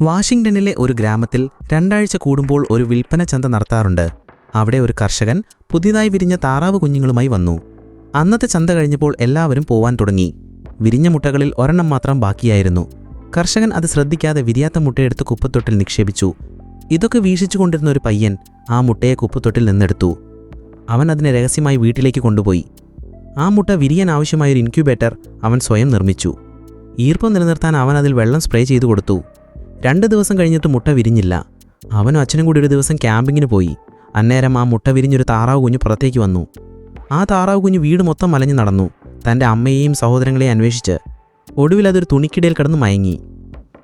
വാഷിംഗ്ടണിലെ ഒരു ഗ്രാമത്തിൽ 2 ആഴ്ച കൂടുമ്പോൾ ഒരു വിൽപ്പന ചന്ത നടത്താറുണ്ട്. അവിടെ ഒരു കർഷകൻ പുതിയതായി വിരിഞ്ഞ താറാവ് കുഞ്ഞുങ്ങളുമായി വന്നു. അന്നത്തെ ചന്ത കഴിഞ്ഞപ്പോൾ എല്ലാവരും പോവാൻ തുടങ്ങി. വിരിഞ്ഞ മുട്ടകളിൽ ഒരെണ്ണം മാത്രം ബാക്കിയായിരുന്നു. കർഷകൻ അത് ശ്രദ്ധിക്കാതെ വിരിയാത്ത മുട്ടയെടുത്ത് കുപ്പത്തൊട്ടിൽ നിക്ഷേപിച്ചു. ഇതൊക്കെ വീക്ഷിച്ചുകൊണ്ടിരുന്ന ഒരു പയ്യൻ ആ മുട്ടയെ കുപ്പത്തൊട്ടിൽ നിന്നെടുത്തു. അവൻ അതിനെ രഹസ്യമായി വീട്ടിലേക്ക് കൊണ്ടുപോയി. ആ മുട്ട വിരിയാൻ ആവശ്യമായൊരു ഇൻക്യുബേറ്റർ അവൻ സ്വയം നിർമ്മിച്ചു. ഈർപ്പം നിലനിർത്താൻ അവൻ അതിൽ വെള്ളം സ്പ്രേ ചെയ്തു കൊടുത്തു. 2 ദിവസം കഴിഞ്ഞിട്ട് മുട്ട വിരിഞ്ഞില്ല. അവനും അച്ഛനും കൂടി ഒരു ദിവസം ക്യാമ്പിങ്ങിന് പോയി. അന്നേരം ആ മുട്ട വിരിഞ്ഞൊരു താറാവ് കുഞ്ഞ് പുറത്തേക്ക് വന്നു. ആ താറാവ് കുഞ്ഞ് വീട് മൊത്തം മലഞ്ഞു നടന്നു, തൻ്റെ അമ്മയെയും സഹോദരങ്ങളെയും അന്വേഷിച്ച്. ഒടുവിൽ അതൊരു തുണിക്കിടയിൽ കിടന്ന് മയങ്ങി.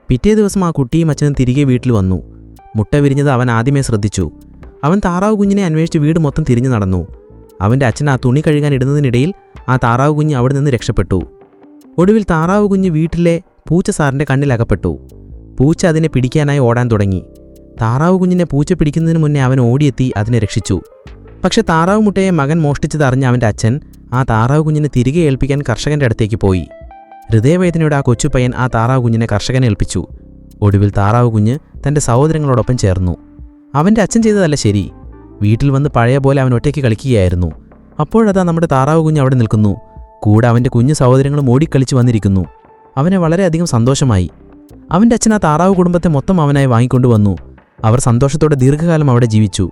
പിറ്റേ ദിവസം ആ കുട്ടിയും അച്ഛനും തിരികെ വീട്ടിൽ വന്നു. മുട്ട വിരിഞ്ഞത് അവൻ ആദ്യമേ ശ്രദ്ധിച്ചു. അവൻ താറാവ് കുഞ്ഞിനെ അന്വേഷിച്ച് വീട് മൊത്തം തിരിഞ്ഞു നടന്നു. അവൻ്റെ അച്ഛൻ ആ തുണി കഴുകാൻ ഇടുന്നതിനിടയിൽ ആ താറാവ് കുഞ്ഞ് അവിടെ നിന്ന് രക്ഷപ്പെട്ടു. ഒടുവിൽ താറാവ് കുഞ്ഞ് വീട്ടിലെ പൂച്ച സാറിൻ്റെ കണ്ണിലകപ്പെട്ടു. പൂച്ച അതിനെ പിടിക്കാനായി ഓടാൻ തുടങ്ങി. താറാവ് കുഞ്ഞിനെ പൂച്ച പിടിക്കുന്നതിന് മുന്നേ അവൻ ഓടിയെത്തി അതിനെ രക്ഷിച്ചു. പക്ഷെ താറാവ് മുട്ടയെ മകൻ മോഷ്ടിച്ചതറിഞ്ഞ അവൻ്റെ അച്ഛൻ ആ താറാവ് കുഞ്ഞിനെ തിരികെ ഏൽപ്പിക്കാൻ കർഷകൻ്റെ അടുത്തേക്ക് പോയി. ഹൃദയവേദനയുടെ ആ കൊച്ചുപയ്യൻ ആ താറാവ് കുഞ്ഞിനെ കർഷകനെ ഏൽപ്പിച്ചു. ഒടുവിൽ താറാവ് കുഞ്ഞ് തൻ്റെ സഹോദരങ്ങളോടൊപ്പം ചേർന്നു. അവൻ്റെ അച്ഛൻ ചെയ്തതല്ല ശരി. വീട്ടിൽ വന്ന് പഴയ പോലെ അവൻ ഒറ്റയ്ക്ക് കളിക്കുകയായിരുന്നു. അപ്പോഴതാ നമ്മുടെ താറാവ് കുഞ്ഞ് അവിടെ നിൽക്കുന്നു. കൂടെ അവൻ്റെ കുഞ്ഞു സഹോദരങ്ങളും ഓടിക്കളിച്ച് വന്നിരിക്കുന്നു. അവനെ വളരെയധികം സന്തോഷമായി. അവൻ്റെ അച്ഛൻ ആ താറാവ് കുടുംബത്തെ മൊത്തം അവനായി വാങ്ങിക്കൊണ്ടുവന്നു. അവർ സന്തോഷത്തോടെ ദീർഘകാലം അവിടെ ജീവിച്ചു.